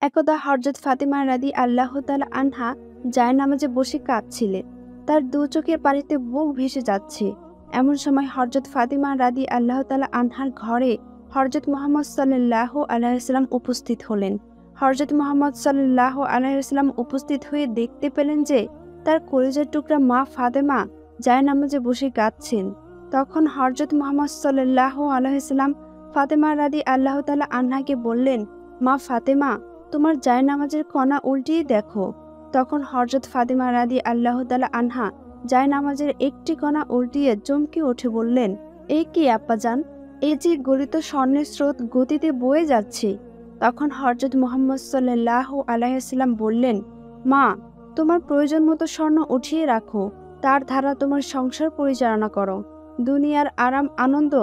একদা হযরত ফাতিমা রাদিয়াল্লাহু তাআলা আনহা জায়নামাজে বসে কাঁদছিলেন। তার দু চোখের পানিতে বুক ভেসে যাচ্ছে। এমন সময় হযরত ফাতিমা রাদিয়াল্লাহু তাআলা আনহার ঘরে হযরত মুহাম্মদ সাল্লাল্লাহু আলাইহি ওয়াসাল্লাম উপস্থিত হলেন। হযরত মুহাম্মদ সাল্লাল্লাহু আলাইহি ওয়াসাল্লাম উপস্থিত হয়ে দেখতে পেলেন যে তার কলিজার টুকরা মা ফাতেমা জায়নামাজে বসে কাঁদছেন। তখন হযরত মুহাম্মদ সাল্লাল্লাহু আলাইহি ওয়াসাল্লাম ফাতেমা রাদিয়াল্লাহু তাআলা আনহাকে বললেন, মা ফাতেমা, তোমার জায়নামাজের কণা উল্টিয়ে দেখো। তখন হযরত ফাতিমা রাদিয়াল্লাহু তাআলা আনহা জায়নামাজের একটি কণা উল্টিয়ে চমকে উঠে বললেন, এ কি আব্বাজান? এই যে গলিত স্বর্ণের স্রোত গতিতে বয়ে যাচ্ছে। তখন হযরত মুহাম্মদ সাল্লাল্লাহু আলাইহি ওয়াসাল্লাম বললেন, মা, তোমার প্রয়োজন মতো স্বর্ণ উঠিয়ে রাখো, তার ধারা তোমার সংসার পরিচালনা করো। দুনিয়ার আরাম আনন্দ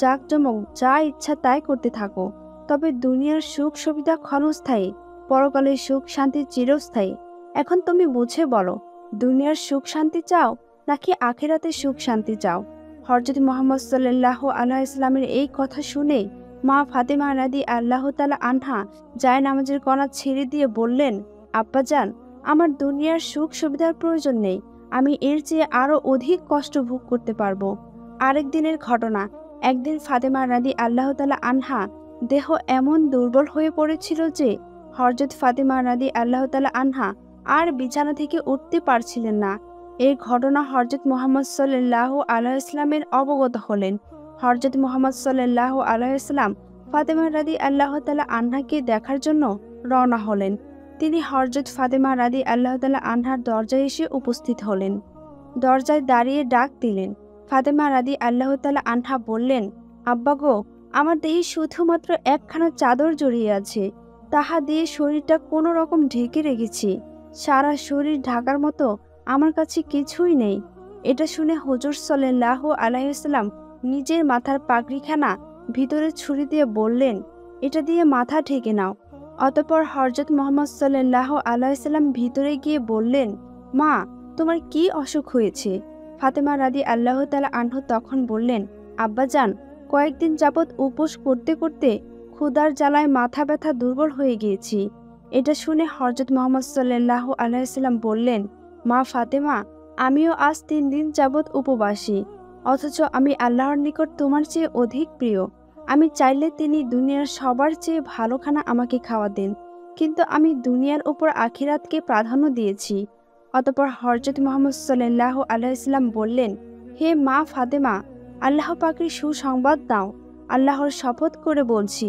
জাঁকজমক যা ইচ্ছা তাই করতে থাকো, তবে দুনিয়ার সুখ সুবিধা ক্ষণস্থায়ী, পরকালের সুখ শান্তি চিরস্থায়ী। এখন তুমি বুঝে বলো, দুনিয়ার সুখ শান্তি চাও নাকি আখিরাতের সুখ শান্তি চাও? হযরত মুহাম্মদ সাল্লাল্লাহু আলাইহি ওয়াসাল্লামের এই কথা শুনে মা ফাতেমা রাদিয়াল্লাহু তাআলা আনহা জায়নামাজের কণা ছেড়ে দিয়ে বললেন, আব্বাজান, আমার দুনিয়ার সুখ সুবিধার প্রয়োজন নেই, আমি এর চেয়ে আরো অধিক কষ্ট ভোগ করতে পারবো। আরেক দিনের ঘটনা। একদিন ফাতেমা রাদিয়াল্লাহু তাআলা আনহা দেহ এমন দুর্বল হয়ে পড়েছিল যে হযরত ফাতিমা রাদিয়াল্লাহু তাআলা আনহা আর বিছানা থেকে উঠতে পারছিলেন না। এই ঘটনা হযরত মুহাম্মদ সাল্লাল্লাহু আলাইহি ওয়াসাল্লামের অবগত হলেন। হযরত মুহাম্মদ সাল্লাল্লাহু আলাইহি ওয়াসাল্লাম ফাতিমা রাদিয়াল্লাহু তাআলা আনহাকে দেখার জন্য রওনা হলেন। তিনি হযরত ফাতিমা রাদিয়াল্লাহু তাআলা আনহার দরজায় এসে উপস্থিত হলেন। দরজায় দাঁড়িয়ে ডাক দিলেন। ফাতিমা রাদিয়াল্লাহু তাআলা আনহা বললেন, আব্বা গো, আমার দেহে শুধুমাত্র একখানা চাদর জড়িয়ে আছে, তাহা দিয়ে শরীরটা কোনো রকম ঢেকে রেখেছি। সারা শরীর ঢাকার মতো আমার কাছে কিছুই নেই। এটা শুনে হুজুর সাল্লাল্লাহু আলাইহি ওয়াসাল্লাম নিজের মাথার পাগড়িখানা ভিতরে ছুরি দিয়ে বললেন, এটা দিয়ে মাথা ঢেকে নাও। অতঃপর হযরত মুহাম্মদ সাল্লাল্লাহু আলাইহি ওয়াসাল্লাম ভিতরে গিয়ে বললেন, মা, তোমার কি অসুখ হয়েছে? ফাতেমা রাদিয়াল্লাহু তাআলা আনহু তখন বললেন, আব্বাজান, কয়েকদিন যাবৎ উপোস করতে করতে ক্ষুধার জ্বালায় মাথা ব্যথা দুর্বল হয়ে গিয়েছি। এটা শুনে হযরত মুহাম্মদ সাল্লাল্লাহু আলাইহি ওয়াসাল্লাম বললেন, মা ফাতেমা, আমিও আজ 3 দিন যাবৎ উপবাসী, অথচ আমি আল্লাহর নিকট তোমার চেয়ে অধিক প্রিয়। আমি চাইলে তিনি দুনিয়ার সবার চেয়ে ভালো খানা আমাকে খাওয়া দেন, কিন্তু আমি দুনিয়ার উপর আখিরাতকে প্রাধান্য দিয়েছি। অতঃপর হযরত মুহাম্মদ সাল্লাল্লাহু আলাইহি ওয়াসাল্লাম বললেন, হে মা ফাতেমা, আল্লাহ পাকের সুসংবাদ দাও। আল্লাহর শপথ করে বলছি,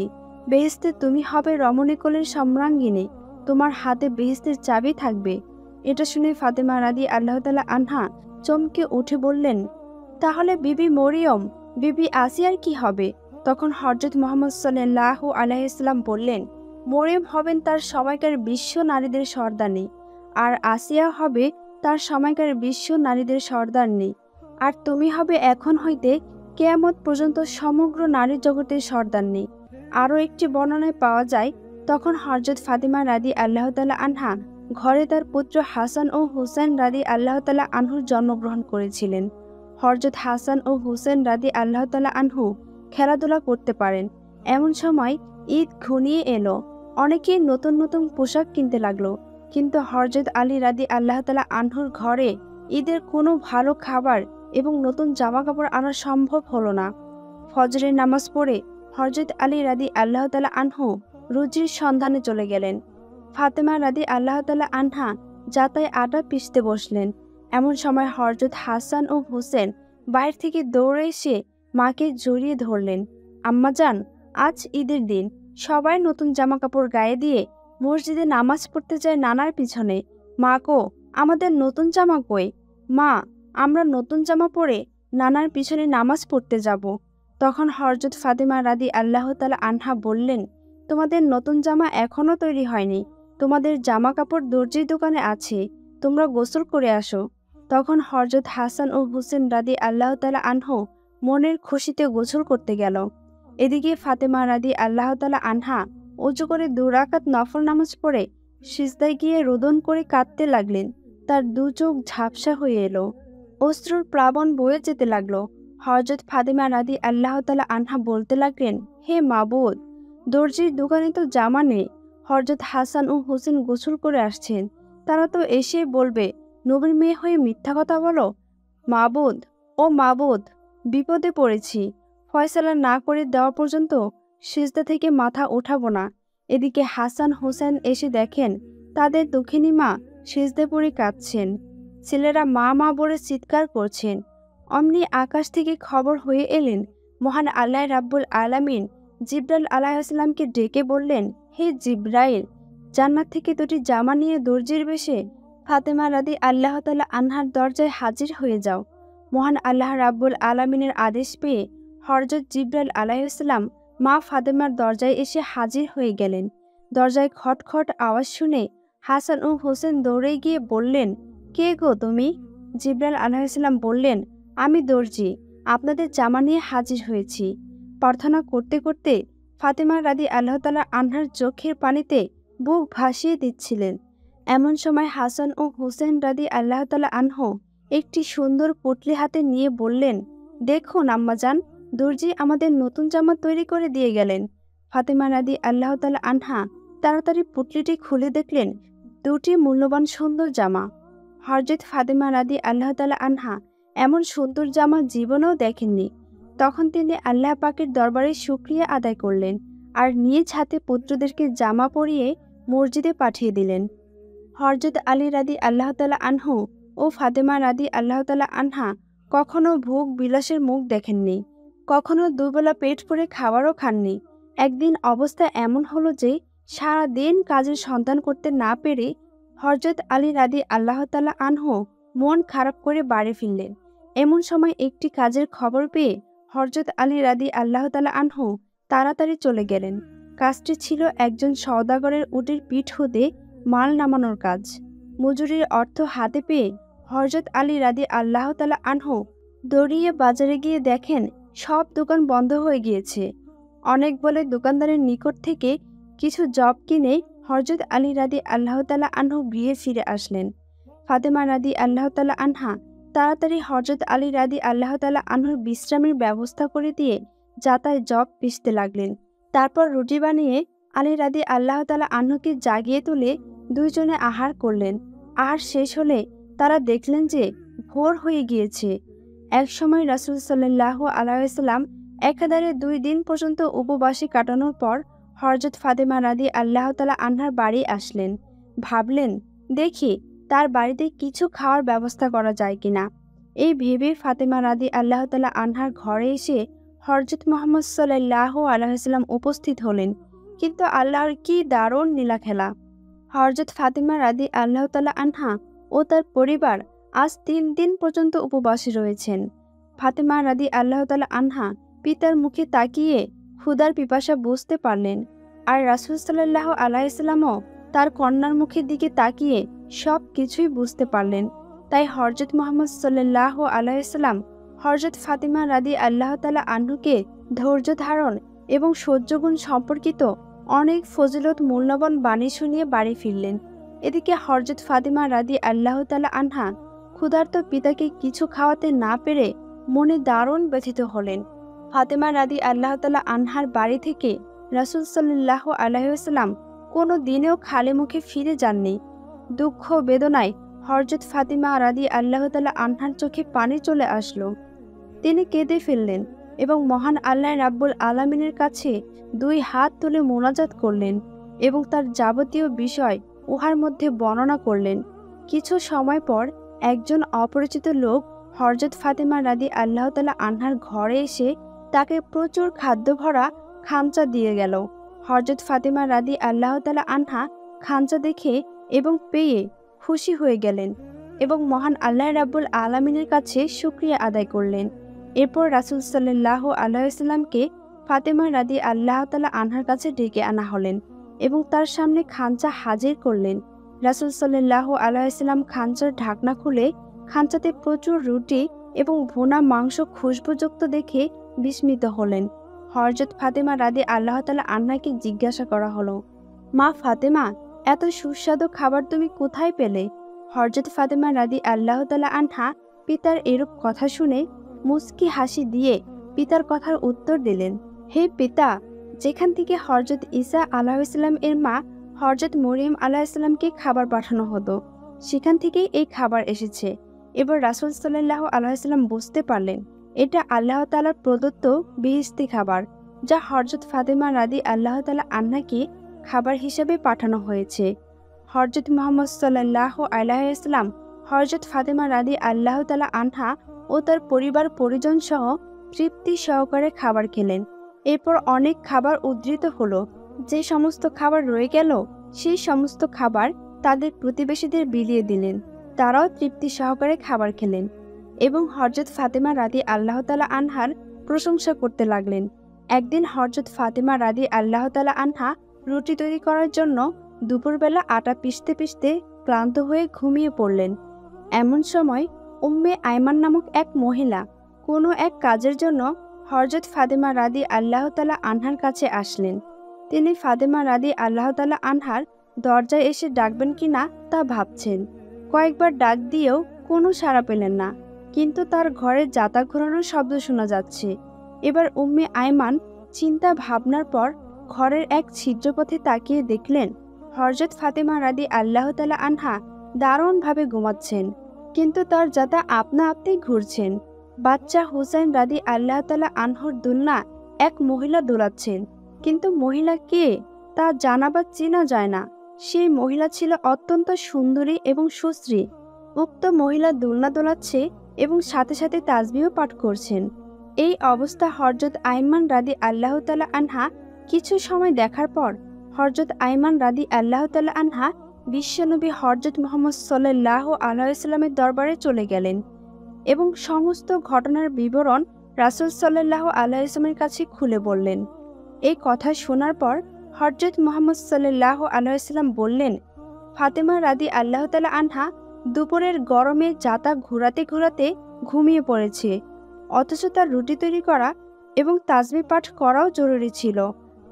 বেহেশতে তুমি হবে রমণীকুলের সম্রাঙ্গিনী, তোমার হাতে বেহেশতের চাবি থাকবে। এটা শুনে ফাতেমা রাদিয়াল্লাহু তাআলা আনহা চমকে উঠে বললেন, তাহলে বিবি মরিয়ম, বিবি আসিয়ার কি হবে? তখন হযরত মুহাম্মদ সাল্লাল্লাহু আলাইহি ওয়াসাল্লাম বললেন, মরিয়ম হবেন তার সময়কার বিশ্ব নারীদের সর্দারনী, আর আসিয়া হবে তার সময়কার বিশ্ব নারীদের সর্দারনী, আর তুমি হবে এখন হইতে কিয়ামত পর্যন্ত সমগ্র নারী জগতের সর্দারনী। আরও একটি বর্ণনায় পাওয়া যায়, তখন হযরত ফাতিমা রাদিয়াল্লাহু তাআলা আনহা ঘরে তার পুত্র হাসান ও হুসাইন রাদিয়াল্লাহু তাআলা আনহুর জন্মগ্রহণ করেছিলেন। হযরত হাসান ও হুসাইন রাদিয়াল্লাহু তাআলা আনহু খেলাধুলা করতে পারেন। এমন সময় ঈদ ঘনিয়ে এলো। অনেকেই নতুন নতুন পোশাক কিনতে লাগলো, কিন্তু হযরত আলী রাদিয়াল্লাহু তাআলা আনহুর ঘরে ঈদের কোনো ভালো খাবার এবং নতুন জামা কাপড় আনা সম্ভব হলো না। ফজরের নামাজ পড়ে হযরত আলী রাদিয়াল্লাহু তাআলা আনহু রুজির সন্ধানে চলে গেলেন। ফাতেমা রাদিয়াল্লাহু তাআলা আনহা যাতায় আটা পিষতে বসলেন। এমন সময় হযরত হাসান ও হুসেন বাইরে থেকে দৌড়ে এসে মাকে জড়িয়ে ধরলেন। আম্মাজান, আজ ঈদের দিন, সবাই নতুন জামা কাপড় গায়ে দিয়ে মসজিদে নামাজ পড়তে যায় নানার পিছনে। মা গো, আমাদের নতুন জামা কই? মা, আমরা নতুন জামা পরে নানার পিছনে নামাজ পড়তে যাব। তখন হযরত ফাতিমা রাদিয়াল্লাহু তাআলা আনহা বললেন, তোমাদের নতুন জামা এখনো তৈরি হয়নি, তোমাদের জামা কাপড় দর্জির দোকানে আছে, তোমরা গোসল করে আসো। তখন হযরত হাসান ও হুসেন রাদিয়াল্লাহু তাআলা আনহু মনের খুশিতে গোসল করতে গেল। এদিকে ফাতেমা রাদিয়াল্লাহু তাআলা আনহা ওযু করে 2 রাকাত নফল নামাজ পড়ে সিজদায় গিয়ে রোদন করে কাঁদতে লাগলেন। তার 2 চোখ ঝাপসা হয়ে এলো, অশ্রুর প্লাবন বয়ে যেতে লাগলো। হযরত ফাতিমা রাদিয়াল্লাহু তাআলা আনহা বলতে লাগলেন, হে মাবুদ, দর্জির দোকানে তো জামা নেই। হযরত হাসান ও হোসেন গোসল করে আসছেন। তারা তো এসে বলবে, নবীর মেয়ে হয়ে মিথ্যা কথা বলো। মাবুদ, ও মাবুদ, বিপদে পড়েছি, ফয়সালা না করে দেওয়া পর্যন্ত সিজদা থেকে মাথা ওঠাবো না। এদিকে হাসান হোসেন এসে দেখেন তাদের দুঃখিনী মা সিজদে পড়ে কাঁদছেন। ছেলেরা মা মা বলে চিৎকার করছেন। অমনি আকাশ থেকে খবর হয়ে এলেন, মহান আল্লাহ রাব্বুল আলামিন জিব্রাইল আলাইহিসসালামকে ডেকে বললেন, হে জিব্রাইল, জান্নাত থেকে দুটি জামা নিয়ে দর্জির বেশে ফাতেমা রাদি আল্লাহ তাআলা আনহার দরজায় হাজির হয়ে যাও। মহান আল্লাহ রাব্বুল আলামিনের আদেশ পেয়ে হযরত জিব্রাইল আলাইহিসসালাম মা ফাতেমার দরজায় এসে হাজির হয়ে গেলেন। দরজায় খটখট আওয়াজ শুনে হাসান ও হোসেন দৌড়ে গিয়ে বললেন, কে গো তুমি? জিব্রাইল আলাইহিসসালাম বললেন, আমি দর্জি, আপনাদের জামা নিয়ে হাজির হয়েছি। প্রার্থনা করতে করতে ফাতেমা রাদি আল্লাহ তাআলা আনহার চোখের পানিতে বুক ভাসিয়ে দিচ্ছিলেন। এমন সময় হাসান ও হোসেন রাদি আল্লাহ তাআলা আনহু একটি সুন্দর পুটলি হাতে নিয়ে বললেন, দেখুন আম্মাজান, দর্জি আমাদের নতুন জামা তৈরি করে দিয়ে গেলেন। ফাতেমা রাদি আল্লাহ তাআলা আনহা তাড়াতাড়ি পুটলিটি খুলে দেখলেন দুটি মূল্যবান সুন্দর জামা। হযরত ফাতেমা রাদি আল্লাহ তাআলা আনহা এমন সুন্দর জামা জীবনেও দেখেননি। তখন তিনি আল্লাহ পাকের দরবারে শুকরিয়া আদায় করলেন আর নিজ হাতে পুত্রদেরকে জামা পরিয়ে মসজিদে পাঠিয়ে দিলেন। হযরত আলী রাদি আল্লাহ তাআলা আনহু ও ফাতেমা রাদি আল্লাহ তাআলা আনহা কখনো ভোগ বিলাসের মুখ দেখেননি, কখনো দুবেলা পেট ভরে খাবারও খাননি। একদিন অবস্থা এমন হলো যে সারা দিন কাজের সন্ধান করতে না পেরে হযরত আলী রাদি আল্লাহ তাআলা আনহু মন খারাপ করে বাড়ি ফিরলেন। এমন সময় একটি কাজের খবর পেয়ে হযরত আলী রাদি আল্লাহ তাআলা আনহু তাড়াতাড়ি চলে গেলেন। কাজটি ছিল একজন সওদাগরের উটের পিঠ হতে মাল নামানোর কাজ। মজুরির অর্থ হাতে পেয়ে হযরত আলী রাদি আল্লাহ তাআলা আনহু দৌড়িয়ে বাজারে গিয়ে দেখেন সব দোকান বন্ধ হয়ে গিয়েছে। অনেক বলে দোকানদারের নিকট থেকে কিছু জব কিনে হযরত আলী রাদি আল্লাহ তাআলা আনহু গৃহে ফিরে আসলেন। ফাতেমা রাদি আল্লাহ তাআলা আনহা তাড়াতাড়ি হযরত আলী রাদি আল্লাহ তাআলা আনহুর বিশ্রামের ব্যবস্থা করে দিয়ে যাতায় জব পিষতে লাগলেন। তারপর রুটি বানিয়ে আলী রাদি আল্লাহ তাআলা আনহুকে জাগিয়ে তুলে দুইজনে আহার করলেন। আহার শেষ হলে তারা দেখলেন যে ভোর হয়ে গিয়েছে। একসময় রাসূল সাল্লাল্লাহু আলাইহি ওয়াসাল্লাম একাধারে 2 দিন পর্যন্ত উপবাসে কাটানোর পর হযরত ফাতেমা রাদি আল্লাহ তাআলা আনহার বাড়ি আসলেন। ভাবলেন, দেখি তার বাড়িতে কিছু খাওয়ার ব্যবস্থা করা যায় কিনা। এই ভেবে ফাতেমা রাদি আল্লাহ তাআলা আনহার ঘরে এসে হযরত মুহাম্মদ সাল্লাল্লাহু আলাইহি ওয়াসাল্লাম উপস্থিত হলেন। কিন্তু আল্লাহর কি দারুণ লীলা খেলা! হযরত ফাতেমা রাদি আল্লাহ তাআলা আনহা ও তার পরিবার আজ 3 দিন পর্যন্ত উপবাসে রয়েছেন। ফাতেমা রাদি আল্লাহ তাআলা আনহা পিতার মুখে তাকিয়ে ক্ষুধার পিপাসা বুঝতে পারলেন, আর রাসূল সাল্লাল্লাহু আলাইহি ওয়াসাল্লামও তার কন্যার মুখের দিকে তাকিয়ে সব কিছুই বুঝতে পারলেন। তাই হযরত মুহাম্মদ সাল্লাল্লাহু আলাইহি ওয়াসাল্লাম হযরত ফাতেমা রাদি আল্লাহ তাআলা আনহুকে ধৈর্য ধারণ এবং সহ্যগুণ সম্পর্কিত অনেক ফজিলত মূল্যবান বাণী শুনিয়ে বাড়ি ফিরলেন। এদিকে হযরত ফাতেমা রাদি আল্লাহ তাআলা আনহা ক্ষুধার্ত পিতাকে কিছু খাওয়াতে না পেরে মনে দারুণ ব্যথিত হলেন। ফাতেমা রাদি আল্লাহ তাআলা আনহার বাড়ি থেকে রাসূল সাল্লাল্লাহু আলাইহি ওয়াসাল্লাম কোনো দিনেও খালি মুখে ফিরে যাননি। দুঃখ বেদনায় হযরত ফাতেমা রাদি আল্লাহ তাআলা আনহার চোখে পানি চলে আসলো। তিনি কেঁদে ফেললেন এবং মহান আল্লাহ রাব্বুল আলামিনের কাছে 2 হাত তুলে মোনাজাত করলেন এবং তার যাবতীয় বিষয় উহার মধ্যে বর্ণনা করলেন। কিছু সময় পর একজন অপরিচিত লোক হযরত ফাতেমা রাদি আল্লাহ তাআলা আনহার ঘরে এসে তাকে প্রচুর খাদ্য ভরা খাঞ্চা দিয়ে গেল। হযরত ফাতেমা রাদি আল্লাহ তাআলা আনহা খাঞ্চা দেখে এবং পেয়ে খুশি হয়ে গেলেন এবং মহান আল্লাহ রাব্বুল আলামিনের কাছে শুকরিয়া আদায় করলেন। এরপর রাসূল সাল্লাল্লাহু আলাইহি ওয়াসাল্লামকে ফাতেমা রাদি আল্লাহ তাআলা আনহার কাছে ডেকে আনা হলেন এবং তার সামনে খাঞ্চা হাজির করলেন। রাসূল সাল্লাল্লাহু আলাইহি ওয়াসাল্লাম খাঞ্চার ঢাকনা খুলে খাঞ্চাতে প্রচুর রুটি এবং ভুনা মাংস খুশবুযুক্ত দেখে বিস্মিত হলেন। হযরত ফাতেমা রাদি আল্লাহ তাআলা আনহাকে জিজ্ঞাসা করা হলো, মা ফাতেমা, এত সুস্বাদু খাবার তুমি কোথায় পেলে? হযরত ফাতেমা রাদি আল্লাহ তাআলা আনহা পিতার এরূপ কথা শুনে মুচকি হাসি দিয়ে পিতার কথার উত্তর দিলেন, হে পিতা, যেখান থেকে হযরত ঈসা আলাইহিস সালাম এর মা হযরত মরিয়ম আলাইহিসসালামকে খাবার পাঠানো হতো। সেখান থেকেই এই খাবার এসেছে। এবার রাসূল সাল্লাল্লাহু আলাইহি ওয়াসাল্লাম বুঝতে পারলেন এটা আল্লাহ তাআলার প্রদত্ত বেহেশতি খাবার, যা হযরত ফাতেমা রাদিয়াল্লাহু তাআলা আনহাকে খাবার হিসেবে পাঠানো হয়েছে। হযরত মুহাম্মদ সাল্লাল্লাহু আলাইহি ওয়াসাল্লাম হযরত ফাতেমা রাদিয়াল্লাহু তাআলা আনহা ও তার পরিবার পরিজন সহ তৃপ্তি সহকারে খাবার খেলেন। এরপর অনেক খাবার উদ্ধৃত হলো। যে সমস্ত খাবার রয়ে গেল সেই সমস্ত খাবার তাদের প্রতিবেশীদের বিলিয়ে দিলেন। তারাও তৃপ্তি সহকারে খাবার খেলেন এবং হযরত ফাতেমা রাদিয়াল্লাহু তাআলা আনহার প্রশংসা করতে লাগলেন। একদিন হযরত ফাতেমা রাদিয়াল্লাহু তাআলা আনহা রুটি তৈরি করার জন্য দুপুরবেলা আটা পিষতে পিষতে ক্লান্ত হয়ে ঘুমিয়ে পড়লেন। এমন সময় উম্মে আয়মান নামক এক মহিলা কোনো এক কাজের জন্য হযরত ফাতেমা রাদিয়াল্লাহু তাআলা আনহার কাছে আসলেন। তিনি ফাতেমা রাদিয়াল্লাহু তাআলা আনহার দরজায় এসে ডাকবেন কিনা তা ভাবছেন। কয়েকবার ডাক দিয়েও কোনো সাড়া পেলেন না, কিন্তু তার ঘরে জাতা ঘোরানোর শব্দ শোনা যাচ্ছে। এবার উম্মে আয়মান চিন্তা ভাবনার পর ঘরের এক ছিদ্রপথে তাকিয়ে দেখলেন হযরত ফাতেমা রাদিয়াল্লাহু তাআলা আনহা দারুণভাবে ঘুমাচ্ছেন, কিন্তু তার জাতা আপনা আপনি ঘুরছেন। বাচ্চা হুসাইন রাদিয়াল্লাহু তাআলা আনহুর দোলনা এক মহিলা দোলাচ্ছেন, কিন্তু মহিলা কে তা জানা বা চেনা যায় না। সেই মহিলা ছিল অত্যন্ত সুন্দরী এবং সুশ্রী। উক্ত মহিলা দোলনা দোলাচ্ছে এবং সাথে সাথে তাসবিহ পাঠ করছেন। এই অবস্থা হযরত আয়মান রাদিয়াল্লাহু তাআলা আনহা কিছু সময় দেখার পর হযরত আয়মান রাদিয়াল্লাহু তাআলা আনহা বিশ্বনবী হযরত মুহাম্মদ সাল্লাল্লাহু আলাইহি ওয়াসাল্লামের দরবারে চলে গেলেন এবং সমস্ত ঘটনার বিবরণ রাসূল সাল্লাল্লাহু আলাইহি ওয়াসাল্লামের কাছে খুলে বললেন। এই কথা শোনার পর হযরত মুহাম্মদ সাল্লাল্লাহু আলাইহি ওয়াসাল্লাম বললেন, ফাতেমা রাদিয়াল্লাহু তাআলা আনহা দুপুরের গরমে জাতা ঘোরাতে ঘোরাতে ঘুমিয়ে পড়েছে, অথচ তার রুটি তৈরি করা এবং তাসবিহ পাঠ করাও জরুরি ছিল।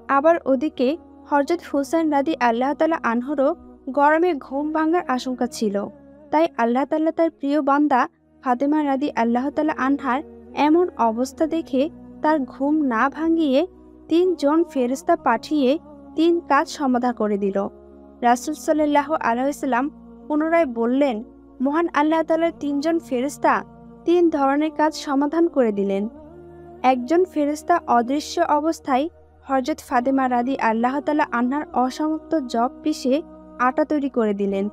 আবার ওদিকে হযরত হুসাইন রাদিয়াল্লাহু তাআলা আনহুরও গরমে ঘুম ভাঙার আশঙ্কা ছিল। তাই আল্লাহ তাআলা তার প্রিয় বান্দা ফাতেমা রাদিয়াল্লাহু তাআলা আনহার এমন অবস্থা দেখে তার ঘুম না ভাঙিয়ে ৩ জন ফেরেশতা পাঠিয়ে ৩ কাজ সমাধা করে দিল। রাসূল সাল্লাল্লাহু আলাইহি ওয়াসাল্লাম পুনরায় বললেন, মহান আল্লাহ তাআলার ৩ জন ফেরেশতা ৩ ধরনের কাজ সমাধান করে দিলেন। একজন ফেরেশতা অদৃশ্য অবস্থায় হযরত ফাতেমা রাদিয়াল্লাহু তাআলা আনহার অসমাপ্ত জব পিষে আটা তৈরি করে দিলেন।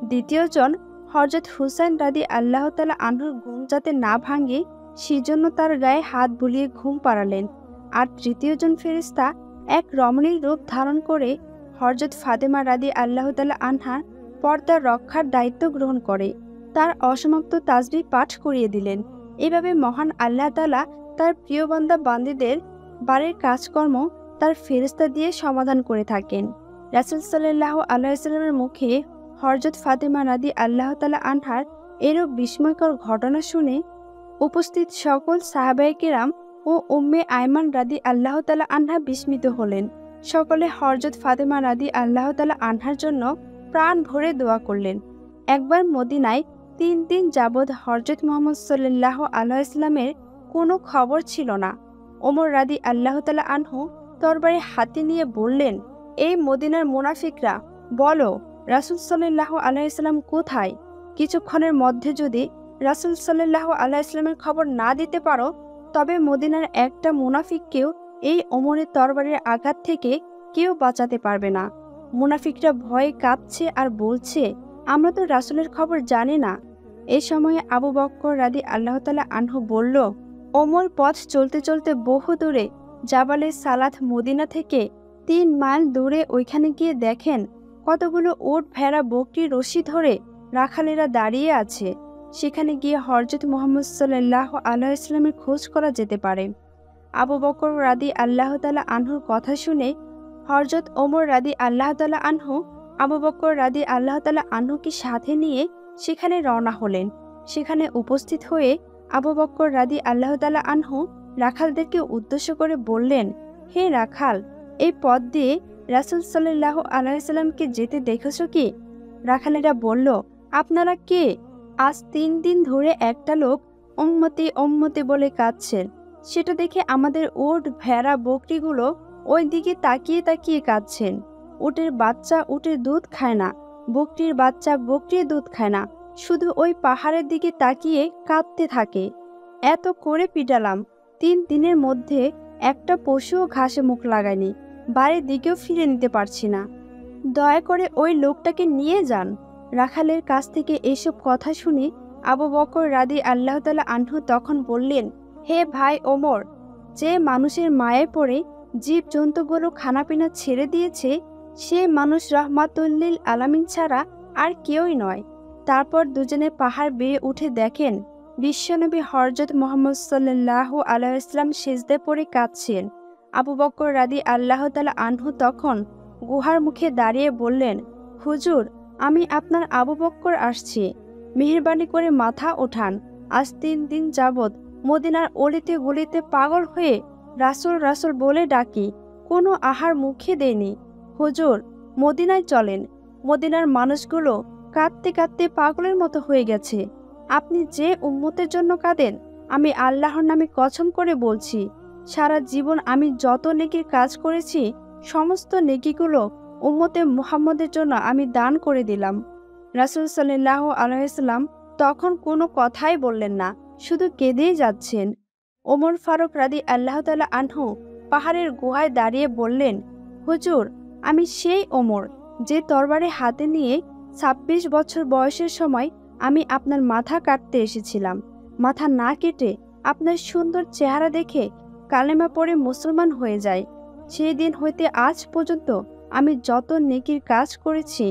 দ্বিতীয়জন হযরত হুসাইন রাদিয়াল্লাহু তাআলা আনহুর ঘুম যাতে না ভাঙে সেজন্য তার গায়ে হাত বুলিয়ে ঘুম পাড়ালেন। আর তৃতীয়জন ফেরেশতা এক রমণীর রূপ ধারণ করে হযরত ফাতেমা রাদিয়াল্লাহু তাআলা আনহার পর্দা রক্ষার দায়িত্ব গ্রহণ করে তার অসমাপ্ত তাসবিহ পাঠ করিয়ে দিলেন। এভাবে মহান আল্লাহ তাআলা তার প্রিয় বান্দা বান্দীদের বাড়ির কাজকর্ম তার ফেরেশতা দিয়ে সমাধান করে থাকেন। রাসূল সাল্লাল্লাহু আলাইহি ওয়াসাল্লামের মুখে হযরত ফাতেমা রাদিয়াল্লাহু তাআলা আনহার এরূপ বিস্ময়কর ঘটনা শুনে উপস্থিত সকল সাহাবায়ে কেরাম ও উম্মে আয়মান রাদিয়াল্লাহু তাআলা আনহা বিস্মিত হলেন। সকলে হযরত ফাতেমা রাদিয়াল্লাহু তাআলা আনহার জন্য প্রাণ ভরে দোয়া করলেন। একবার মদিনায় ৩ দিন যাবৎ হযরত মুহাম্মদ সাল্লাল্লাহু আলাইহি ওয়াসাল্লামের কোনো খবর ছিল না। ওমর রাদিয়াল্লাহু তাআলা আনহু তরবারি হাতে নিয়ে বললেন, এই মদিনার মুনাফিকরা, বলো রাসূল সাল্লাল্লাহু আলাইহি ওয়াসাল্লাম কোথায়? কিছুক্ষণের মধ্যে যদি রাসূল সাল্লাল্লাহু আলাইহি ওয়াসাল্লামের খবর না দিতে পারো, তবে মদিনার একটা মুনাফিককেও এই ওমরের তরবারির আঘাত থেকে কেউ বাঁচাতে পারবে না। মুনাফিকরা ভয়ে কাঁপছে আর বলছে, আমরা তো রাসূলের খবর জানি না। এই সময়ে আবু বকর রাদিয়াল্লাহু তাআলা আনহু বলল, ওমর পথ চলতে চলতে বহু দূরে জাবালে সালাত মদিনা থেকে ৩ মাইল দূরে ওইখানে গিয়ে দেখেন কতগুলো উট ভেড়া বকরি রশি ধরে রাখালেরা দাঁড়িয়ে আছে। সেখানে গিয়ে হযরত মুহাম্মদ সাল্লাল্লাহু আলাইহি ওয়াসাল্লামের খোঁজ করা যেতে পারে। আবু বকর রাদিয়াল্লাহু তাআলা আনহুর কথা শুনে হযরত ওমর রাদিয়াল্লাহু তাআলা আনহু আবু বকর রাদিয়াল্লাহু তাআলা আনহুকে সাথে নিয়ে সেখানে রওনা হলেন। সেখানে উপস্থিত হয়ে আবু বকর রাদিয়াল্লাহু তাআলা আনহু রাখালদেরকে উদ্দেশ্য করে বললেন, হে রাখাল, এই পথ দিয়ে রাসূল সাল্লাল্লাহু আলাইহি ওয়াসাল্লামকে যেতে দেখেছো কি? রাখালেরা বলল, আপনারা কে? আজ ৩ দিন ধরে একটা লোক উম্মতি উম্মতি বলে কাঁদছেন। সেটা দেখে আমাদের উট ভেড়া বকরিগুলো ওই দিকে তাকিয়ে তাকিয়ে কাঁদছেন। উটের বাচ্চা উটের দুধ খায় না, বকরির বাচ্চা বকরির দুধ খায় না, শুধু ওই পাহাড়ের দিকে তাকিয়ে কাঁদতে থাকে। এত করে পিটালাম, 3 দিনের মধ্যে একটা পশুও ঘাসে মুখ লাগায়নি, বাড়ির দিকেও ফিরে নিতে পারছি না। দয়া করে ওই লোকটাকে নিয়ে যান। রাখালের কাছ থেকে এসব কথা শুনে আবু বকর রাদিয়াল্লাহু তাআলা আনহু তখন বললেন, হে ভাই ওমর, যে মানুষের মায়ে পড়ে জীবজন্তুগুলো খানাপিনা ছেড়ে দিয়েছে, সে মানুষ রহমাতুল্লিল আলামিন ছাড়া আর কেউই নয়। তারপর দুজনে পাহাড় বেয়ে উঠে দেখেন বিশ্বনবী হযরত মুহাম্মদ সাল্লাল্লাহু আলাইহি ওয়াসাল্লাম সিজদায় পড়ে কাঁদছেন। আবু বকর রাদিয়াল্লাহু তাআলা আনহু তখন গুহার মুখে দাঁড়িয়ে বললেন, হুজুর, আমি আপনার আবু বকর আসছি, মেহেরবানি করে মাথা ওঠান। আজ 3 দিন যাবৎ মদিনার অলিতে গলিতে পাগল হয়ে রাসূল রাসূল বলে ডাকি, কোনো আহার মুখে দেয়নি। হুজুর, মদিনায় চলেন। মদিনার মানুষগুলো কাঁদতে কাঁদতে পাগলের মতো হয়ে গেছে। আপনি যে উম্মতের জন্য কাঁদেন, আমি আল্লাহর নামে কসম করে বলছি, সারা জীবন আমি যত নেকির কাজ করেছি সমস্ত নেকিগুলো উম্মতে মুহাম্মদের জন্য আমি দান করে দিলাম। রাসূল সাল্লাল্লাহু আলাইহি ওয়াসাল্লাম তখন কোনো কথাই বললেন না, শুধু কেঁদেই যাচ্ছেন। ওমর ফারুক রাদিয়াল্লাহু তাআলা আনহু পাহাড়ের গুহায় দাঁড়িয়ে বললেন, হুজুর, আমি সেই ওমর যে তরবারি হাতে নিয়ে 26 বছর বয়সের সময় আমি আপনার মাথা কাটতে এসেছিলাম। মাথা না কেটে আপনার সুন্দর চেহারা দেখে কালেমা পড়ে মুসলমান হয়ে যায়। সেই দিন হইতে আজ পর্যন্ত আমি যত নেকির কাজ করেছি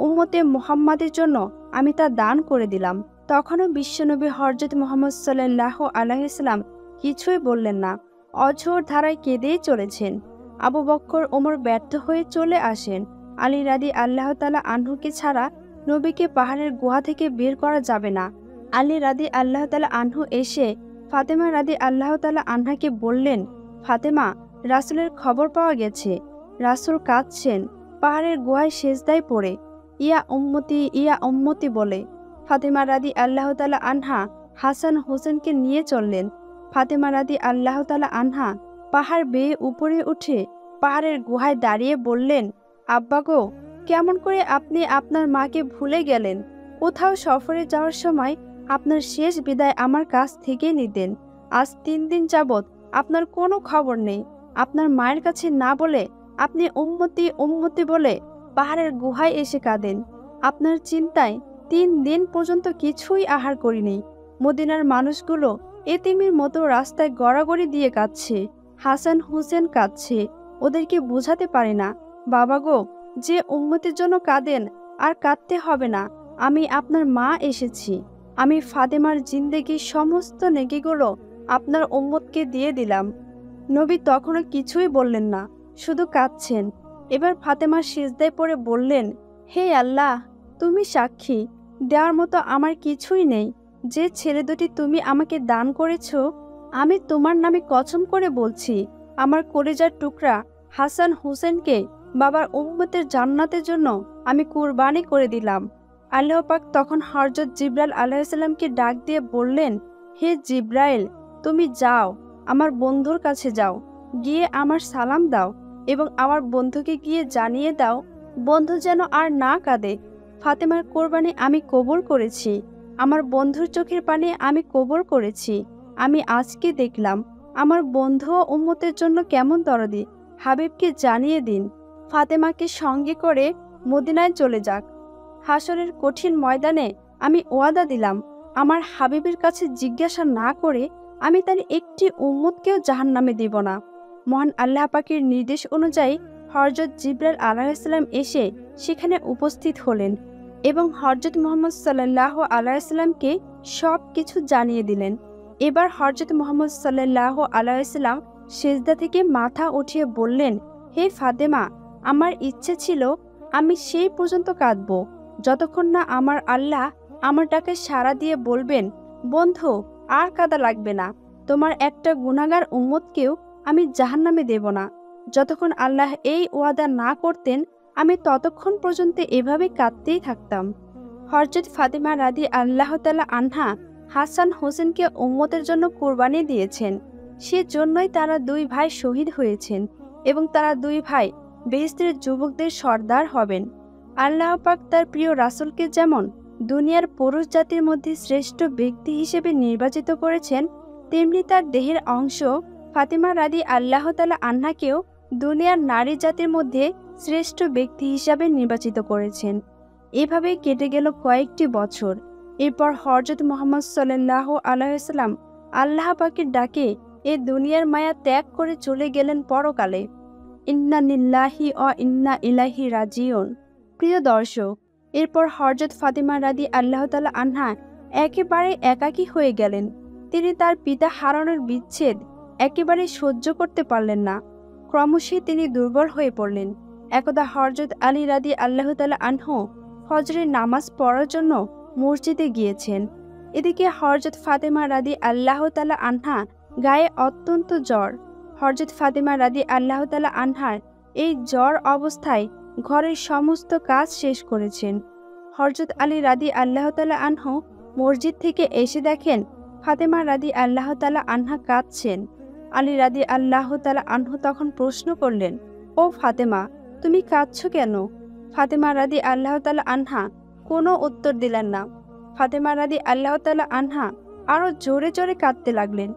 উম্মতে মুহাম্মাদের জন্য আমি তা দান করে দিলাম। তখনও বিশ্বনবী হযরত মুহাম্মদ সাল্লাল্লাহু আলাইহি ওয়াসাল্লাম কিছুই বললেন না, অঝোর ধারায় কেঁদেই চলেছেন। আবু বকর ওমর ব্যর্থ হয়ে চলে আসেন। আলী রাদিয়াল্লাহু তাআলা আনহুকে ছাড়া নবীকে পাহাড়ের গুহা থেকে বের করা যাবে না। আলী রাদিয়াল্লাহু তাআলা আনহু এসে ফাতেমা রাদিয়াল্লাহু তাআলা আনহাকে বললেন, ফাতেমা, রাসূলের খবর পাওয়া গেছে। রাসূল কাঁদছেন পাহাড়ের গুহায় সেজদায় পড়ে, ইয়া উম্মতি বলে। ফাতেমা রাদিয়াল্লাহু তাআলা আনহা হাসান হোসেনকে নিয়ে চললেন। ফাতেমা রাদিয়াল্লাহু তাআলা আনহা পাহাড় বেয়ে উপরে উঠে পাহাড়ের গুহায় দাঁড়িয়ে বললেন, আব্বা গো, কেমন করে আপনি আপনার মাকে ভুলে গেলেন? কোথাও সফরে যাওয়ার সময় আপনার শেষ বিদায় আমার কাছ থেকে নিতেন। আজ 3 দিন যাবৎ আপনার কোনো খবর নেই। আপনার মায়ের কাছে না বলে আপনি উম্মতি বলে পাহাড়ের গুহায় এসে কাঁদেন। আপনার চিন্তায় 3 দিন পর্যন্ত কিছুই আহার করিনি। মদিনার মানুষগুলো এতিমের মতো রাস্তায় গড়াগড়ি দিয়ে কাঁদছে। হাসান হুসেন কাঁদছে, ওদেরকে বোঝাতে পারে না। বাবা গো, যে উম্মতের জন্য কাঁদেন আর কাঁদতে হবে না। আমি আপনার মা এসেছি। আমি ফাতেমার জিন্দেগির সমস্ত নেকিগুলো আপনার উম্মতকে দিয়ে দিলাম। নবী তখনও কিছুই বললেন না, শুধু কাঁদছেন। এবার ফাতেমা সিজদায় পড়ে বললেন, হে আল্লাহ, তুমি সাক্ষী, দেওয়ার মতো আমার কিছুই নেই। যে ছেলে দুটি তুমি আমাকে দান করেছ, আমি তোমার নামে কসম করে বলছি, আমার কলিজার টুকরা হাসান হুসেনকে বাবার উম্মতের জান্নাতের জন্য আমি কুরবানি করে দিলাম। আল্লাহ পাক তখন হযরত জিবরাইল আলাইহিস সালামকে ডাক দিয়ে বললেন, হে জিবরাইল, তুমি যাও, আমার বন্ধুর কাছে যাও, গিয়ে আমার সালাম দাও এবং আমার বন্ধুকে গিয়ে জানিয়ে দাও, বন্ধু যেন আর না কাঁদে। ফাতেমার কোরবানি আমি কবুল করেছি। আমার বন্ধুর চোখের পানি আমি কবুল করেছি। আমি আজকে দেখলাম আমার বন্ধুও উম্মতের জন্য কেমন দরদি। হাবিবকে জানিয়ে দিন ফাতেমাকে সঙ্গে করে মদিনায় চলে যাক। হাসরের কঠিন ময়দানে আমি ওয়াদা দিলাম, আমার হাবিবের কাছে জিজ্ঞাসা না করে আমি তার একটি উম্মতকেও জাহান্নামে দিব না। মহান আল্লাহ পাকের নির্দেশ অনুযায়ী হযরত জিবরাইল আলাইহিস সালাম এসে সেখানে উপস্থিত হলেন এবং হযরত মুহাম্মদ সাল্লাল্লাহু আলাইহি সাল্লামকে সব কিছু জানিয়ে দিলেন। এবার হযরত মুহাম্মদ সাল্লাল্লাহু আলাইহি সাল্লাম সিজদা থেকে মাথা উঠিয়ে বললেন, হে ফাতেমা, আমার ইচ্ছে ছিল আমি সেই পর্যন্ত কাঁদব যতক্ষণ না আমার আল্লাহ আমার ডাকে সাড়া দিয়ে বলবেন, বন্ধু, আর কাঁদা লাগবে না, তোমার একটা গুনাহগার উম্মতকেও আমি জাহান্নামে দেব না। যতক্ষণ আল্লাহ এই ওয়াদা না করতেন আমি ততক্ষণ পর্যন্ত এভাবে কাঁদতেই থাকতাম। হযরত ফাতেমা রাদিয়াল্লাহু তাআলা আনহা হাসান হোসেনকে উম্মতের জন্য কুরবানি দিয়েছেন। সেজন্যই তারা 2 ভাই শহীদ হয়েছেন এবং তারা 2 ভাই বেহেশতের যুবকদের সর্দার হবেন। আল্লাহ পাক তার প্রিয় রাসূলকে যেমন দুনিয়ার পুরুষ জাতির মধ্যে শ্রেষ্ঠ ব্যক্তি হিসেবে নির্বাচিত করেছেন, তেমনি তার দেহের অংশ ফাতিমা রাদিয়াল্লাহু তাআলা আনহাকেও দুনিয়ার নারী জাতির মধ্যে শ্রেষ্ঠ ব্যক্তি হিসাবে নির্বাচিত করেছেন। এভাবেই কেটে গেল কয়েকটি বছর। এরপর হযরত মুহাম্মদ সাল্লাল্লাহু আলাইহি ওয়াসাল্লাম আল্লাহ পাকের ডাকে এ দুনিয়ার মায়া ত্যাগ করে চলে গেলেন পরকালে। ইন্না লিল্লাহি ওয়া ইন্না ইলাইহি রাজিউন। প্রিয় দর্শক, এরপর হযরত ফাতিমা রাদিয়াল্লাহু তাআলা আনহা একেবারে একাকী হয়ে গেলেন। তিনি তার পিতা হারানোর বিচ্ছেদ একেবারে সহ্য করতে পারলেন না। ক্রমশই তিনি দুর্বল হয়ে পড়লেন। একদা হযরত আলী রাদিয়াল্লাহু তাআলা আনহু ফজরের নামাজ পড়ার জন্য মসজিদে গিয়েছেন। এদিকে হযরত ফাতিমা রাদিয়াল্লাহু তাআলা আনহা গায়ে অত্যন্ত জ্বর। হযরত ফাতিমা রাদিয়াল্লাহু তাআলা আনহার এই জ্বর অবস্থায় ঘরের সমস্ত কাজ শেষ করেছেন। হযরত আলী রাদিয়াল্লাহু তাআলা আনহু মসজিদ থেকে এসে দেখেন ফাতিমা রাদিয়াল্লাহু তাআলা আনহা কাঁদছেন। আলী রাদিয়াল্লাহু তাআলা আনহু তখন প্রশ্ন করলেন, ও ফাতেমা, তুমি কাঁদছো কেন? ফাতেমা রাদিয়াল্লাহু তাআলা আনহা কোনো উত্তর দিলেন না। ফাতেমা রাদিয়াল্লাহু তাআলা আনহা আরো জোরে জোরে কাঁদতে লাগলেন।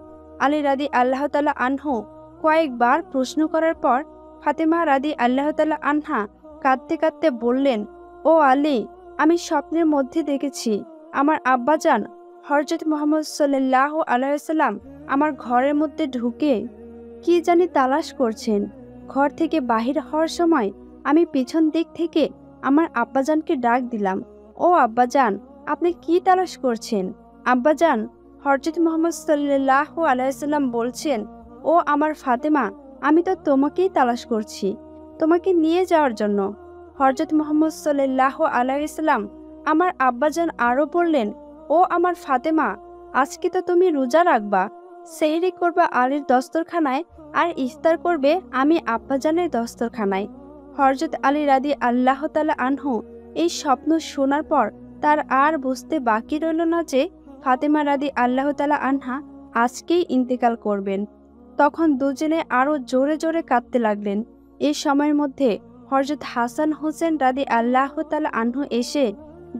আলী রাদিয়াল্লাহু তাআলা আনহু কয়েকবার প্রশ্ন করার পর ফাতেমা রাদিয়াল্লাহু তাআলা আনহা কাঁদতে কাঁদতে বললেন, ও আলী, আমি স্বপ্নের মধ্যে দেখেছি আমার আব্বাজান হযরত মুহাম্মদ সাল্লাল্লাহু আলাইহি ওয়াসাল্লাম আমার ঘরের মধ্যে ঢুকে কি জানি তালাশ করছেন। ঘর থেকে বাহির হওয়ার সময় আমি পিছন দিক থেকে আমার আব্বাজানকে ডাক দিলাম, ও আব্বাজান, আপনি কি তালাশ করছেন? আব্বাজান, হযরত মুহাম্মদ সাল্লাল্লাহু আলাইহি ওয়াসাল্লাম বলছেন, ও আমার ফাতেমা, আমি তো তোমাকেই তালাশ করছি, তোমাকে নিয়ে যাওয়ার জন্য। হযরত মুহাম্মদ সাল্লাল্লাহু আলাইহি ওয়াসাল্লাম আমার আব্বাজান আরও বললেন, ও আমার ফাতেমা, আজকে তো তুমি রোজা রাখবা, সেহরি করবা আলীর দস্তরখানায়, আর ইফতার করবে আমি আব্বাজানের দস্তরখানায়। হযরত আলী রাদিয়াল্লাহু তাআলা আনহু এই স্বপ্ন শোনার পর তার আর বুঝতে বাকি রইল না যে ফাতেমা রাদিয়াল্লাহু তাআলা আনহা আজকেই ইন্তেকাল করবেন। তখন দুজনে আরও জোরে জোরে কাঁদতে লাগলেন। এই সময়ের মধ্যে হযরত হাসান হোসেন রাদিয়াল্লাহু তাআলা আনহু এসে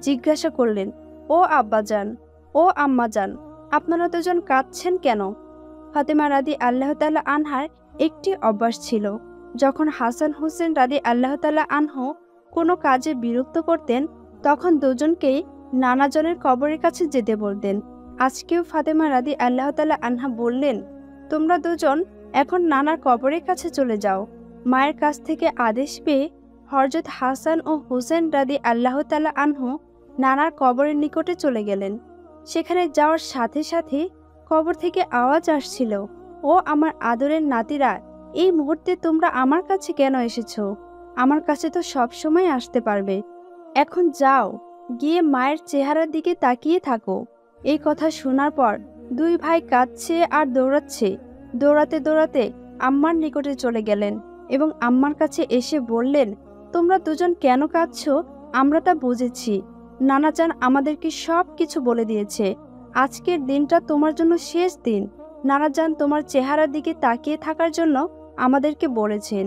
জিজ্ঞাসা করলেন, ও আব্বাজান, ও আম্মাজান, আপনারা দুজন কাঁদছেন কেন? ফাতেমা রাদিয়াল্লাহু তাআলা আনহার একটি অভ্যাস ছিল, যখন হাসান হোসেন রাদিয়াল্লাহু তাআলা আনহু কোনো কাজে বিরক্ত করতেন, তখন দুজনকেই নানাজনের কবরের কাছে যেতে বলতেন। আজকেও ফাতেমা রাদিয়াল্লাহু তাআলা আনহা বললেন, তোমরা দুজন এখন নানার কবরের কাছে চলে যাও। মায়ের কাছ থেকে আদেশ পেয়ে হযরত হাসান ও হুসেন রাদিয়াল্লাহু তাআলা আনহু নানার কবরের নিকটে চলে গেলেন। সেখানে যাওয়ার সাথে সাথে কবর থেকে আওয়াজ আসছিল, ও আমার আদরের নাতিরা, এই মুহূর্তে তোমরা আমার কাছে কেন এসেছো? আমার কাছে তো সব সময় আসতে পারবে। এখন যাও, গিয়ে মায়ের চেহারার দিকে তাকিয়ে থাকো। এই কথা শোনার পর দুই ভাই কাঁদছে আর দৌড়াচ্ছে। দৌড়াতে দৌড়াতে আম্মার নিকটে চলে গেলেন এবং আম্মার কাছে এসে বললেন, তোমরা দুজন কেন কাঁদছো? আমরা তা বুঝেছি। নানাজান আমাদেরকে সব কিছু বলে দিয়েছে। আজকের দিনটা তোমার জন্য শেষ দিন। নানাজান তোমার চেহারার দিকে তাকিয়ে থাকার জন্য আমাদেরকে বলেছেন।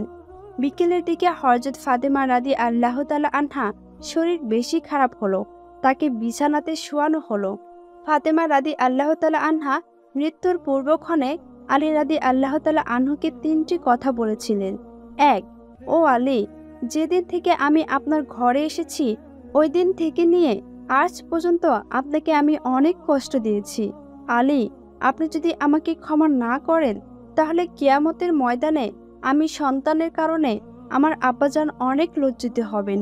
বিকেলের দিকে হযরত ফাতেমা রাদিয়াল্লাহু তাআলা আনহা শরীর বেশি খারাপ হলো। তাকে বিছানাতে শোয়ানো হলো। ফাতেমা রাদিয়াল্লাহু তাআলা আনহা মৃত্যুর পূর্বক্ষণে আলী রাদিয়াল্লাহু তাআলা আনহুকে 3টি কথা বলেছিলেন। 1, ও আলী, যেদিন থেকে আমি আপনার ঘরে এসেছি ওই দিন থেকে নিয়ে আজ পর্যন্ত আপনাকে আমি অনেক কষ্ট দিয়েছি। আলী, আপনি যদি আমাকে ক্ষমা না করেন তাহলে কিয়ামতের ময়দানে আমি সন্তানের কারণে আমার আব্বাজান অনেক লজ্জিত হবেন।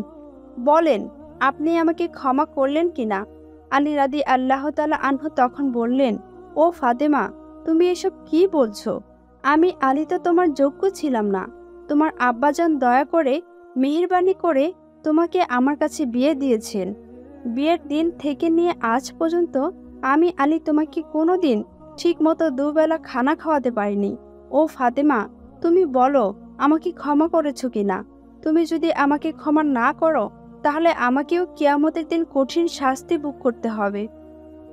বলেন, আপনি আমাকে ক্ষমা করলেন কিনা? আলী রাদিয়াল্লাহু তাআলা আনহু তখন বললেন, ও ফাতেমা, তুমি এসব কি বলছো? আমি আলী তো তোমার যোগ্য ছিলাম না। তোমার আব্বাজান দয়া করে মেহেরবানি করে তোমাকে আমার কাছে বিয়ে দিয়েছেন। বিয়ের দিন থেকে নিয়ে আজ পর্যন্ত আমি আলী তোমাকে কোনোদিন ঠিকমতো দুবেলা খানা খাওয়াতে পারিনি। ও ফাতেমা, তুমি বলো আমাকে ক্ষমা করেছো কিনা? তুমি যদি আমাকে ক্ষমা না করো তাহলে আমাকেও কিয়ামতের দিন কঠিন শাস্তি ভোগ করতে হবে।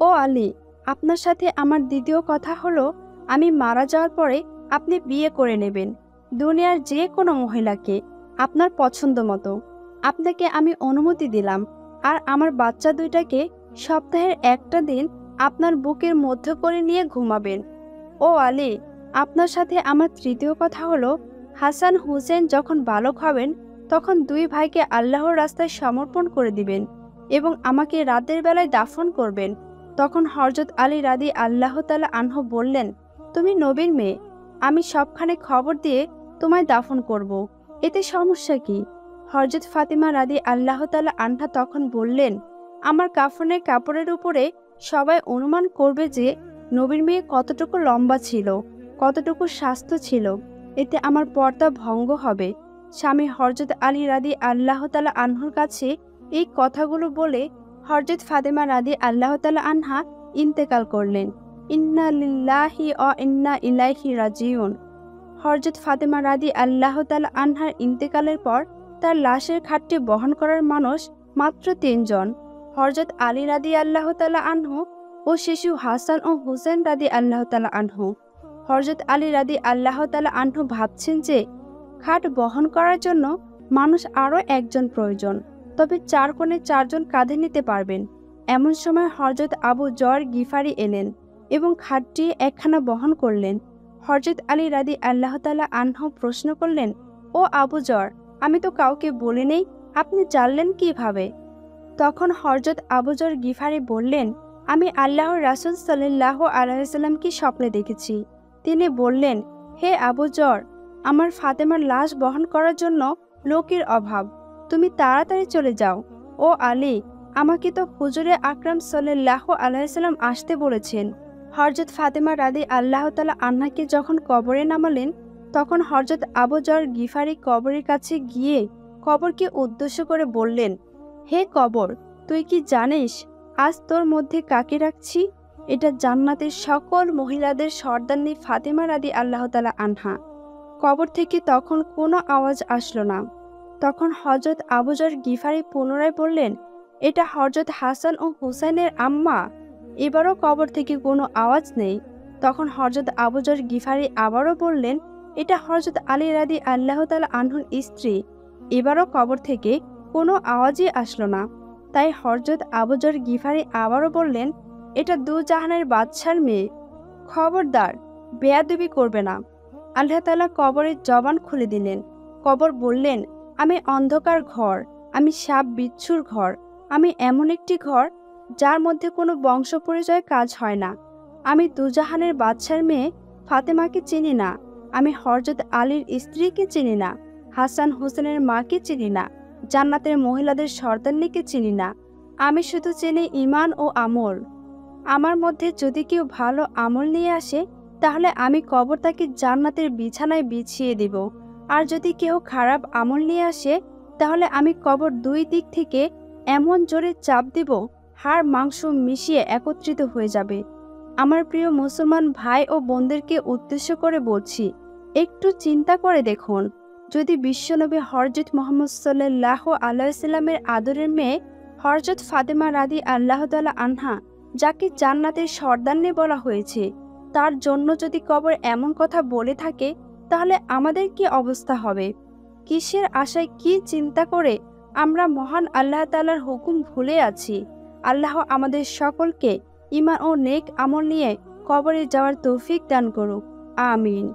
ও আলী, আপনার সাথে আমার দ্বিতীয় কথা হলো, আমি মারা যাওয়ার পরে আপনি বিয়ে করে নেবেন দুনিয়ার যে কোনো মহিলাকে। আপনার পছন্দ মতো। আপনাকে আমি অনুমতি দিলাম। আর আমার বাচ্চা দুইটাকে সপ্তাহের একটা দিন আপনার বুকের মধ্যে করে নিয়ে ঘুমাবেন। ও আলী, আপনার সাথে আমার তৃতীয় কথা হলো, হাসান হুসেন যখন বালক হবেন তখন দুই ভাইকে আল্লাহর রাস্তায় সমর্পণ করে দিবেন এবং আমাকে রাতের বেলায় দাফন করবেন। তখন হযরত আলী রাদি আল্লাহ তাআলা আনহু বললেন, তুমি নবীর মেয়ে, আমি সবখানে খবর দিয়ে তোমায় দাফন করব, এতে সমস্যা কি? হযরত ফাতিমা রাদি আল্লাহ তাআলা আনহা তখন বললেন, আমার কাফনের কাপড়ের উপরে সবাই অনুমান করবে যে নবীর মেয়ে কতটুকু লম্বা ছিল, কতটুকু স্বাস্থ্য ছিল, এতে আমার পর্দা ভঙ্গ হবে। স্বামী হযরত আলী রাদি আল্লাহ তাআলা আনহুর কাছে এই কথাগুলো বলে হযরত ফাতেমা রাদি আল্লাহ তাআলা আনহা ইন্তেকাল করলেন। ইন্না লিল্লাহি ওয়া ইন্না ইলাইহি রাজিউন। হযরত ফাতেমা রাদি আল্লাহ তাআলা আনহার ইন্তেকালের পর তার লাশের খাটটি বহন করার মানুষ মাত্র ৩ জন, হযরত আলী রাদি আল্লাহ তাআলা আনহু ও শিশু হাসান ও হুসেন রাদি আল্লাহ তাআলা আনহু। হযরত আলী রাদি আল্লাহ তাআলা আনহু ভাবছেন যে খাট বহন করার জন্য মানুষ আরও একজন প্রয়োজন, তবে ৪ কোণে ৪ জন কাঁধে নিতে পারবেন। এমন সময় হযরত আবু যর গিফারি এলেন এবং খাটটি একখানা বহন করলেন। হযরত আলী রাদি আল্লাহ তাআলা আনহু প্রশ্ন করলেন, ও আবু যর, আমি তো কাউকে বলি নেই, আপনি জানলেন কিভাবে? তখন হযরত আবু যর গিফারি বললেন, আমি আল্লাহর রাসূল সাল্লাল্লাহু আলাইহি ওয়াসাল্লামকে স্বপ্নে দেখেছি। তিনি বললেন, হে আবু যর, আমার ফাতেমার লাশ বহন করার জন্য লোকের অভাব, তুমি তাড়াতাড়ি চলে যাও। ও আলী, আমাকে তো হুজুরে আকরাম সাল্লাল্লাহু আলাইহি ওয়াসাল্লাম আসতে বলেছেন। হযরত ফাতেমা রাদি আল্লাহ তাআলা আনহাকে যখন কবরে নামালেন তখন হযরত আবু যর গিফারি কবরের কাছে গিয়ে কবরকে উদ্দেশ্য করে বললেন, হে কবর, তুই কি জানিস আজ তোর মধ্যে কাকে রাখছি? এটা জান্নাতের সকল মহিলাদের সর্দারনি ফাতেমা রাদি আল্লাহ তাআলা আনহা। কবর থেকে তখন কোনো আওয়াজ আসলো না। তখন হযরত আবু যর গিফারি পুনরায় বললেন, এটা হযরত হাসান ও হুসাইনের আম্মা। এবারও কবর থেকে কোনো আওয়াজ নেই। তখন হযরত আবু যর গিফারি আবারও বললেন, এটা হযরত আলী রাদি আল্লাহ তাআলা আনহুর স্ত্রী। এবারও কবর থেকে কোনো আওয়াজই আসলো না। তাই হযরত আবু যর গিফারি আবারও বললেন, এটা দুজাহানের বাদশার মেয়ে, খবরদার বেয়াদবি করবে না। আল্লাহ তাআলা কবরের জবান খুলে দিলেন। কবর বললেন, আমি অন্ধকার ঘর, আমি সাপ বিচ্ছুর ঘর, আমি এমন একটি ঘর যার মধ্যে কোনো বংশ পরিচয় কাজ হয় না। আমি দুজাহানের বাদশার মেয়ে ফাতেমাকে চিনি না, আমি হযরত আলীর স্ত্রীকে চিনি না, হাসান হোসেনের মাকে চিনি না, জান্নাতের মহিলাদের সর্দারনিকে চিনি না। আমি শুধু চিনি ঈমান ও আমল। আমার মধ্যে যদি কেউ ভালো আমল নিয়ে আসে তাহলে আমি কবর তাকে জান্নাতের বিছানায় বিছিয়ে দিব, আর যদি কেউ খারাপ আমল নিয়ে আসে তাহলে আমি কবর দুই দিক থেকে এমন জোরে চাপ দিব হাড় মাংস মিশিয়ে একত্রিত হয়ে যাবে। আমার প্রিয় মুসলমান ভাই ও বোনদেরকে উদ্দেশ্য করে বলছি, একটু চিন্তা করে দেখুন, যদি বিশ্বনবী হযরত মুহাম্মদ সাল্লাল্লাহু আলাইহি ওয়াসাল্লামের আদরের মেয়ে হযরত ফাতেমা রাদি আল্লাহ তাআলা আনহা, যাকে জান্নাতের সর্দারনি বলা হয়েছে, তার জন্য যদি কবর এমন কথা বলে থাকে তাহলে আমাদের কি অবস্থা হবে? কিসের আশায়, কি চিন্তা করে আমরা মহান আল্লাহ তাআলার হুকুম ভুলে আছি? আল্লাহ আমাদের সকলকে ঈমান ও নেক আমল নিয়ে কবরে যাওয়ার তৌফিক দান করুক। আমিন।